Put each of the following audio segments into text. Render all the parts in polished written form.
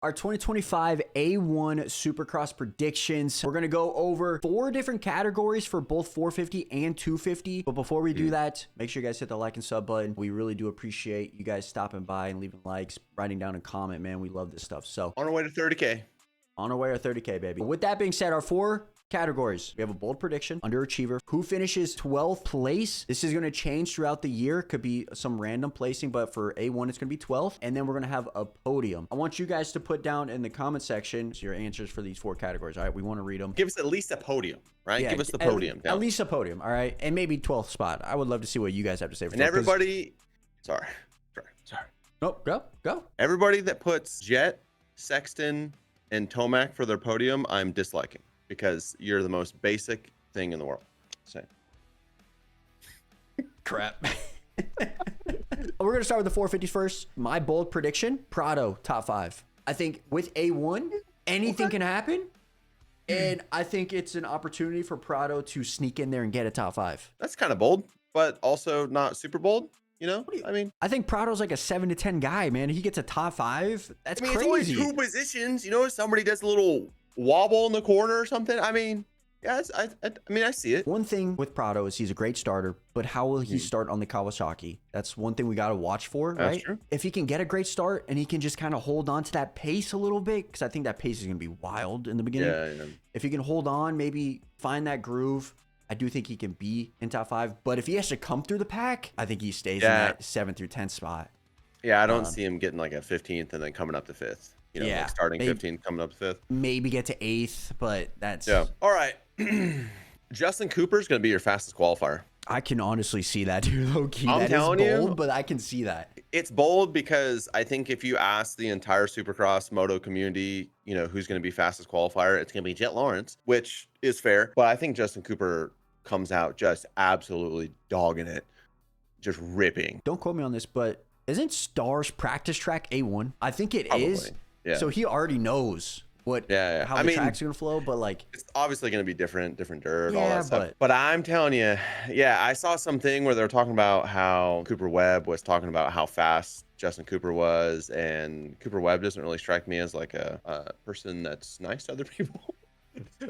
Our 2025 A1 Supercross predictions. We're going to go over 4 different categories for both 450 and 250. But before we do that, make sure you guys hit the like and sub button. We really do appreciate you guys stopping by and leaving likes, writing down a comment, man. We love this stuff. So on our way to 30K. On our way to 30K, baby. With that being said, our 4 categories. We have a bold prediction, underachiever, who finishes 12th place. This is going to change throughout the year. Could be some random placing, but for A1, it's going to be 12th. And then we're going to have a podium. I want you guys to put down in the comment section your answers for these 4 categories. All right, we want to read them. Give us at least a podium, right? Yeah, give us the podium. At least a podium, all right? And maybe 12th spot. I would love to see what you guys have to say. For and everybody, sorry. Nope, go. Everybody that puts Jet, Sexton, and Tomac for their podium, I'm disliking. Because you're the most basic thing in the world. Same. Crap. We're going to start with the 450s first. My bold prediction, Prado, top 5. I think with A1, anything can happen. And I think it's an opportunity for Prado to sneak in there and get a top 5. That's kind of bold, but also not super bold. You know, I think Prado's like a 7 to 10 guy, man. He gets a top 5. That's crazy. It's always 2 positions. You know, if somebody does a little wobble in the corner or something. I mean, yeah, I see it. One thing with Prado is he's a great starter, but how will he start on the Kawasaki? That's one thing we got to watch for, right? That's true. If he can get a great start and he can just kind of hold on to that pace a little bit, because I think that pace is going to be wild in the beginning. Yeah. If he can hold on, maybe find that groove, I do think he can be in top 5. But if he has to come through the pack, I think he stays in that 7th through 10th spot. Yeah, I don't see him getting like a 15th and then coming up to 5th. You know, like starting 15th, coming up to 5th. Maybe get to 8th, but that's... Yeah. All right. Justin Cooper's going to be your fastest qualifier. I can honestly see that, dude. Low-key. I'm telling you, but I can see that. It's bold because I think if you ask the entire Supercross Moto community, you know, who's going to be fastest qualifier, it's going to be Jet Lawrence, which is fair. But I think Justin Cooper comes out just absolutely dogging it, just ripping. Don't quote me on this, but isn't Star's practice track A1? I think it is. Yeah. So he already knows how the track's gonna flow, but like it's obviously gonna be different dirt, all that stuff. But I'm telling you, I saw something where they were talking about how Cooper Webb was talking about how fast Justin Cooper was, and Cooper Webb doesn't really strike me as like a person that's nice to other people.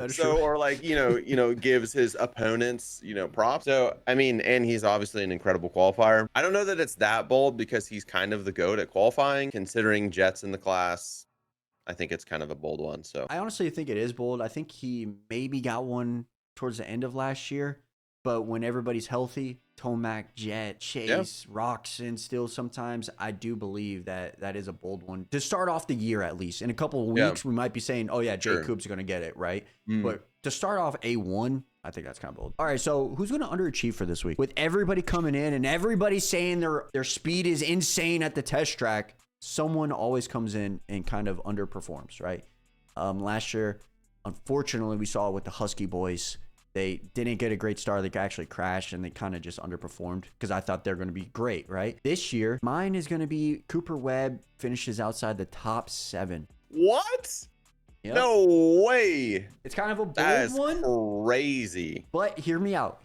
So, or like, you know, gives his opponents, props. So, I mean, and he's obviously an incredible qualifier. I don't know that it's that bold because he's kind of the GOAT at qualifying, considering Jet's in the class. I think it's kind of a bold one. So I honestly think it is bold. I think he maybe got one towards the end of last year, but when everybody's healthy, Tomac, Jet, Chase, Roxon, still sometimes, I do believe that is a bold one to start off the year. At least in a couple of weeks, we might be saying, oh yeah, Jay Coop's going to get it, right? But to start off A1, I think that's kind of bold. All right, so who's going to underachieve for this week? With everybody coming in and everybody saying their speed is insane at the test track, someone always comes in and kind of underperforms, right? Last year, unfortunately, we saw it with the Husky boys. They didn't get a great start. They actually crashed and they kind of just underperformed because I thought they're going to be great, right? This year, mine is going to be Cooper Webb finishes outside the top 7. What? Yep. No way. It's kind of a bold one. Crazy. But hear me out.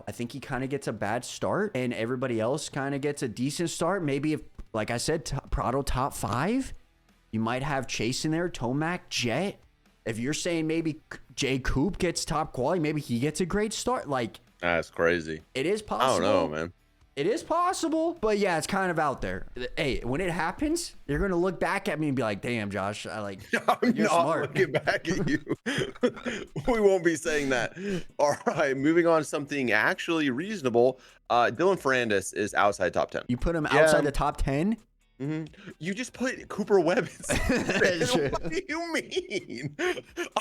I think he kind of gets a bad start and everybody else kind of gets a decent start. Maybe if, like I said, Prado top 5, you might have Chase in there, Tomac, Jet. If you're saying maybe Jay Coop gets top quality, maybe he gets a great start. Like, that's crazy. It is possible. I don't know, man. It is possible, but yeah, it's kind of out there. Hey, when it happens, you're gonna look back at me and be like, "Damn, Josh, I'm you're not smart." Looking back at you. We won't be saying that. All right, moving on to something actually reasonable. Dylan Ferrandis is outside top 10. You put him outside the top 10. You just put Cooper Webb in. What do you mean?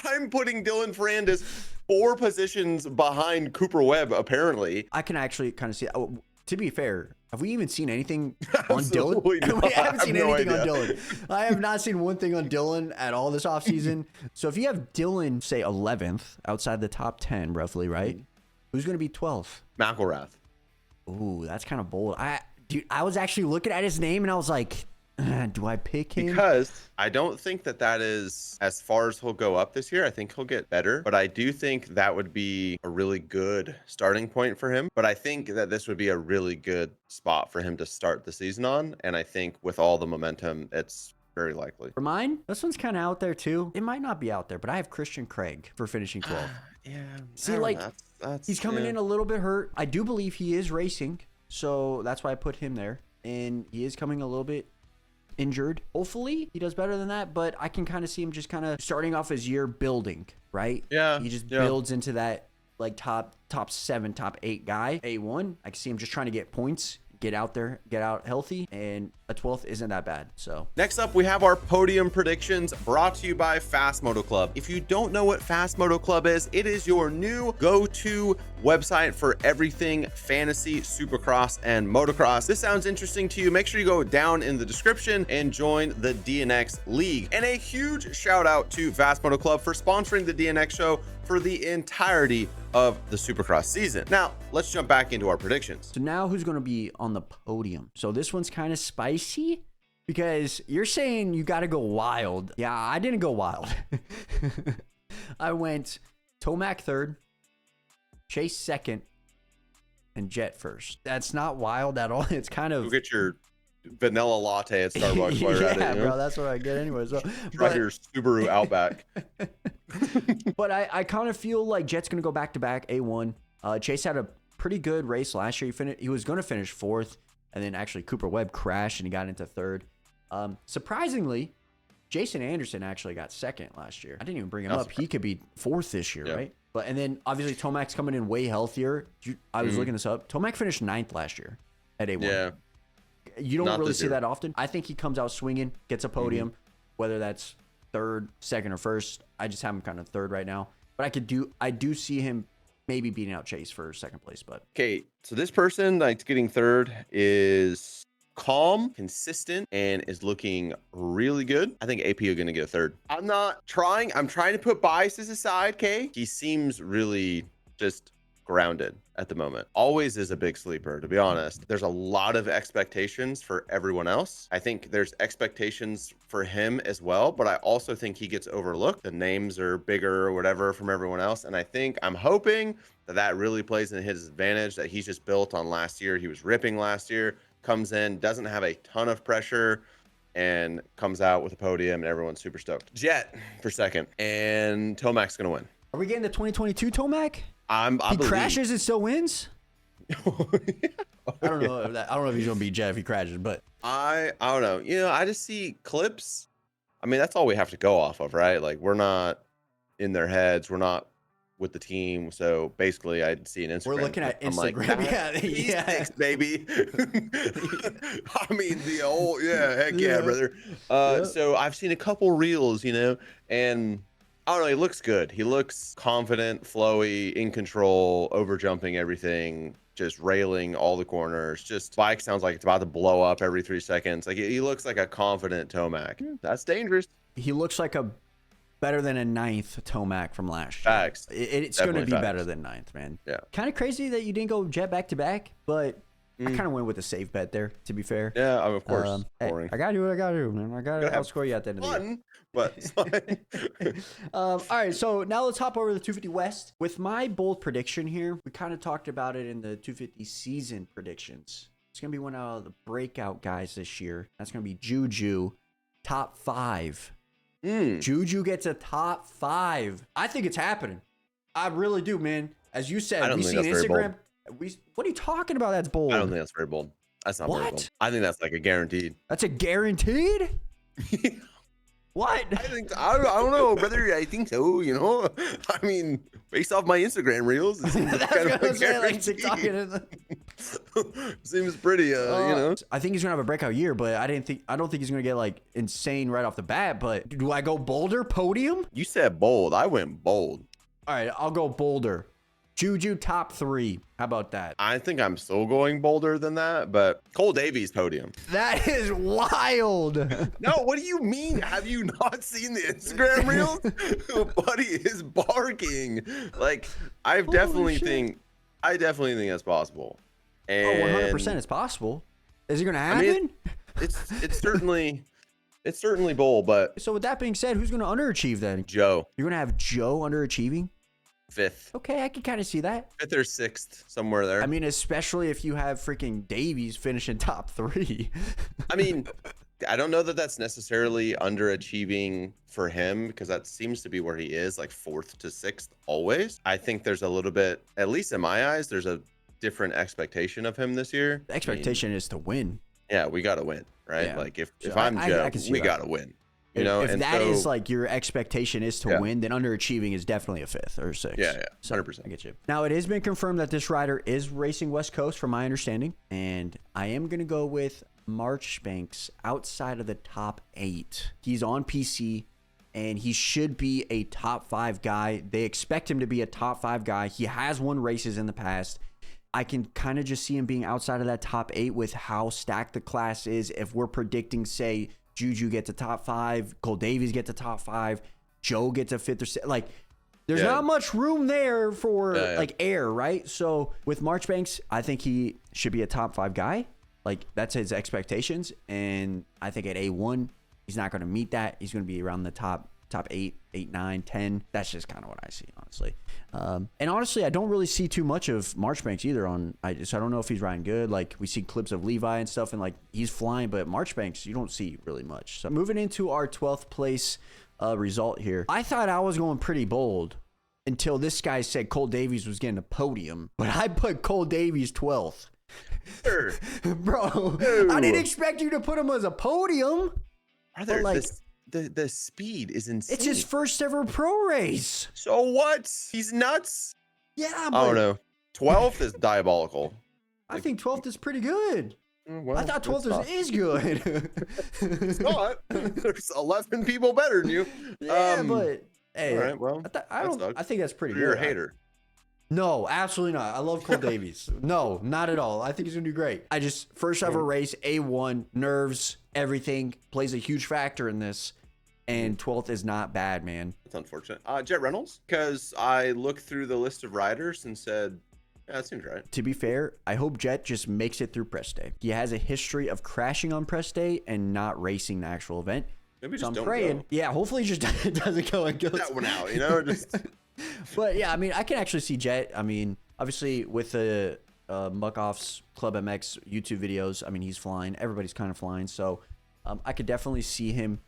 I'm putting Dylan Ferrandis 4 positions behind Cooper Webb, apparently. I can actually kind of see. To be fair, have we even seen anything on Dylan? Not. We haven't seen anything on Dylan. I have not seen one thing on Dylan at all this offseason. So if you have Dylan, say 11th, outside the top 10, roughly, right? Who's going to be 12th? McElrath. Ooh, that's kind of bold. Dude, I was actually looking at his name and I was like, do I pick him? Because I don't think that is as far as he'll go up this year. I think he'll get better, but I do think that would be a really good starting point for him. But I think that this would be a really good spot for him to start the season on. And I think with all the momentum, it's very likely. For mine, this one's kind of out there too. It might not be out there, but I have Christian Craig for finishing 12th. Yeah. See, like, he's coming in a little bit hurt. I do believe he is racing, so that's why I put him there. And he is coming a little bit injured. Hopefully, he does better than that, but I can kind of see him just kind of starting off his year building, right? Yeah. He just builds into that, like, top 7, top 8 guy. A1, I can see him just trying to get points, get out there, get out healthy, and a 12th isn't that bad. So next up, we have our podium predictions brought to you by Fast Moto Club. If you don't know what Fast Moto Club is, it is your new go-to website for everything fantasy, supercross, and motocross. This sounds interesting to you? Make sure you go down in the description and join the DNX League. And a huge shout out to Fast Moto Club for sponsoring the DNX show for the entirety of the Supercross season. Now, let's jump back into our predictions. So now who's going to be on the podium? So this one's kind of spicy because you're saying you got to go wild. Yeah, I didn't go wild. I went Tomac 3rd, Chase 2nd, and Jet 1st. That's not wild at all. It's kind of... Go get your vanilla latte at Starbucks while you're at it. Yeah, bro, that's what I get anyway. So drive your Subaru Outback. But I kind of feel like Jet's going to go back-to-back A1. Chase had a pretty good race last year. He was going to finish 4th, and then actually Cooper Webb crashed, and he got into 3rd. Surprisingly, Jason Anderson actually got 2nd last year. I didn't even bring him up. He could be 4th this year, right? And then, obviously, Tomac's coming in way healthier. I was looking this up. Tomac finished 9th last year at A1. Yeah. You don't really see that often. I think he comes out swinging, gets a podium, whether that's 3rd, 2nd, or 1st. I just have him kind of 3rd right now. But I do see him maybe beating out Chase for 2nd place. But okay, so this person that's getting 3rd is calm, consistent, and is looking really good. I think AP are going to get a 3rd. I'm trying to put biases aside, Kay. He seems really just grounded at the moment. Always is a big sleeper, to be honest. There's a lot of expectations for everyone else. I think there's expectations for him as well, but I also think he gets overlooked. The names are bigger or whatever from everyone else. And I'm hoping that really plays in his advantage, that he's just built on last year. He was ripping last year, comes in, doesn't have a ton of pressure, and comes out with a podium, and everyone's super stoked. Jet for 2nd, and Tomac's gonna win. Are we getting the 2022 Tomac? He crashes and still wins. I don't know if he's gonna beat Jet if he crashes, but I don't know. I just see clips. I mean, that's all we have to go off of, right? Like, we're not in their heads. We're not with the team. So basically, I'd see an Instagram. We're looking at Instagram. Like, yeah, baby. I mean, the old heck yeah, brother. So I've seen a couple reels, and I don't know, he looks good. He looks confident, flowy, in control, over jumping everything, just railing all the corners. Just bike sounds like it's about to blow up every 3 seconds. Like, he looks like a confident Tomac. That's dangerous. He looks like a better than a 9th Tomac from last year. Facts. It's going to be better than 9th, man. Yeah. Kind of crazy that you didn't go Jet back to back, but I kind of went with a safe bet there, to be fair. Yeah, of course. Hey, I got to do what I got to do, man. I got to outscore you at the end of the year. But it's fine. All right, so now let's hop over to the 250 West. With my bold prediction here, we kind of talked about it in the 250 season predictions. It's going to be one of the breakout guys this year. That's going to be Juju, top 5. Juju gets a top 5. I think it's happening. I really do, man. As you said, we see Instagram. What are you talking about? That's bold. I don't think that's very bold. That's not very bold. I think that's like a guaranteed. That's a guaranteed? What? I don't know, brother. I think so. I mean, based off my Instagram reels, it seems kind of like TikTok. Seems pretty. I think he's gonna have a breakout year, but I don't think he's gonna get like insane right off the bat. But do I go bolder? Podium? You said bold. I went bold. All right, I'll go bolder. Juju top 3. How about that? I think I'm still going bolder than that, but Cole Davies podium. That is wild. No, what do you mean? Have you not seen the Instagram reels? Buddy is barking. Like, I definitely think that's possible. And 100% it's possible. Is it gonna happen? I mean, it's certainly bold, but so with that being said, who's gonna underachieve then? Joe. You're gonna have Joe underachieving? 5th. Okay, I can kind of see that. 5th or 6th, somewhere there. I mean, especially if you have freaking Davies finishing top 3. I mean, I don't know that that's necessarily underachieving for him, because that seems to be where he is, like 4th to 6th always. I think there's a little bit, at least in my eyes, there's a different expectation of him this year. The expectation is to win. Yeah, we got to win, right? Yeah. Like if I'm Joe, we got to win. You know, if that is like your expectation is to win, then underachieving is definitely a 5th or 6th. Yeah, 100%. I get you. Now, it has been confirmed that this rider is racing West Coast, from my understanding, and I am going to go with Marchbanks outside of the top 8. He's on PC, and he should be a top 5 guy. They expect him to be a top 5 guy. He has won races in the past. I can kind of just see him being outside of that top 8 with how stacked the class is. If we're predicting, say, Juju gets a top 5, Cole Davies gets a top 5, Joe gets a 5th or 6th. Like, there's not much room there for like air, right? So with Marchbanks, I think he should be a top 5 guy. Like, that's his expectations. And I think at A1, he's not going to meet that. He's going to be around the top 8, 9, 10. That's just kind of what I see, honestly. And honestly, I don't really see too much of Marchbanks either so I don't know if he's riding good. Like, we see clips of Levi and stuff, and like he's flying, but Marchbanks, you don't see really much. So moving into our 12th place result here. I thought I was going pretty bold until this guy said Cole Davies was getting a podium, but I put Cole Davies 12th. Sure. Bro, I didn't expect you to put him as a podium. Like, the speed is insane. It's his first ever pro race. So what? He's nuts. Yeah, but I don't know. 12th is diabolical. I think 12th is pretty good. Well, I thought 12th is good. It's not. There's 11 people better than you. Yeah, but hey, all right, well, I think that's pretty good. You're a hater. No, absolutely not. I love Cole Davies. No, not at all. I think he's gonna do great. I just first ever race, A1, nerves, everything plays a huge factor in this. And 12th is not bad, man. That's unfortunate. Jet Reynolds, because I looked through the list of riders and said, yeah, that seems right. To be fair, I hope Jet just makes it through press day. He has a history of crashing on press day and not racing the actual event. Maybe so just I'm praying. Go. Yeah, hopefully he just doesn't go and goes. That one out, you know? Just. But yeah, I mean, I can actually see Jet. I mean, obviously with the Muck-Off's Club MX YouTube videos, I mean, he's flying. Everybody's kind of flying. So I could definitely see him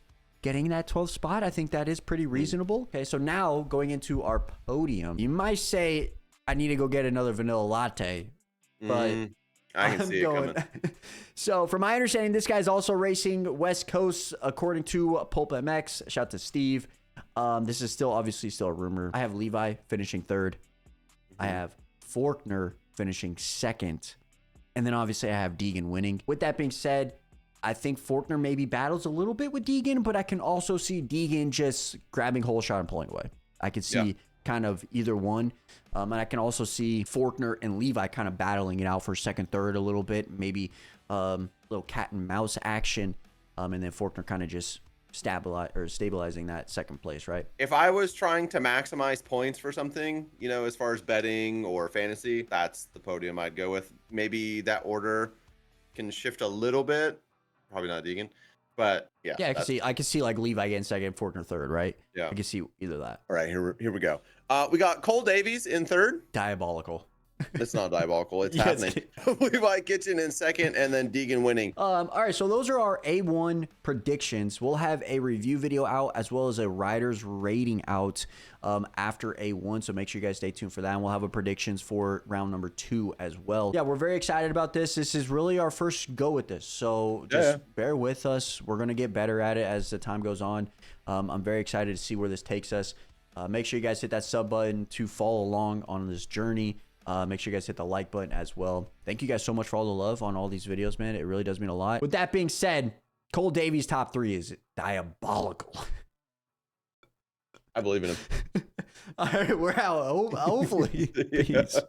getting that 12th spot. I think that is pretty reasonable. Okay, so now going into our podium, you might say I need to go get another vanilla latte, but I can see it coming. So from my understanding, this guy's also racing West Coast, according to Pulp MX. Shout out to Steve. This is obviously still a rumor. I have Levi finishing 3rd. I have Faulkner finishing 2nd. And then obviously I have Deegan winning. With that being said, I think Faulkner maybe battles a little bit with Deegan, but I can also see Deegan just grabbing whole shot and pulling away. I could see kind of either one. And I can also see Faulkner and Levi kind of battling it out for 2nd, 3rd a little bit. Maybe little cat and mouse action. And then Faulkner kind of just stabilizing that 2nd place, right? If I was trying to maximize points for something, you know, as far as betting or fantasy, that's the podium I'd go with. Maybe that order can shift a little bit. Probably not Deegan, but yeah. Yeah, I can see like Levi getting 2nd, Faulkner 3rd, right? Yeah, I can see either that. All right, here we go. We got Cole Davies in 3rd. Diabolical. It's not diabolical. It's happening. Levi Kitchen in 2nd, and then Deegan winning. All right, so those are our A1 predictions. We'll have a review video out as well as a rider's rating out after A1, so make sure you guys stay tuned for that. And we'll have a predictions for round number 2 as well. Yeah, we're very excited about this. This is really our first go with this, so just bear with us. We're going to get better at it as the time goes on. I'm very excited to see where this takes us. Make sure you guys hit that sub button to follow along on this journey. Make sure you guys hit the like button as well. Thank you guys so much for all the love on all these videos, man. It really does mean a lot. With that being said, Cole Davies top 3 is diabolical. I believe in him. All right, we're out. Hopefully. Peace.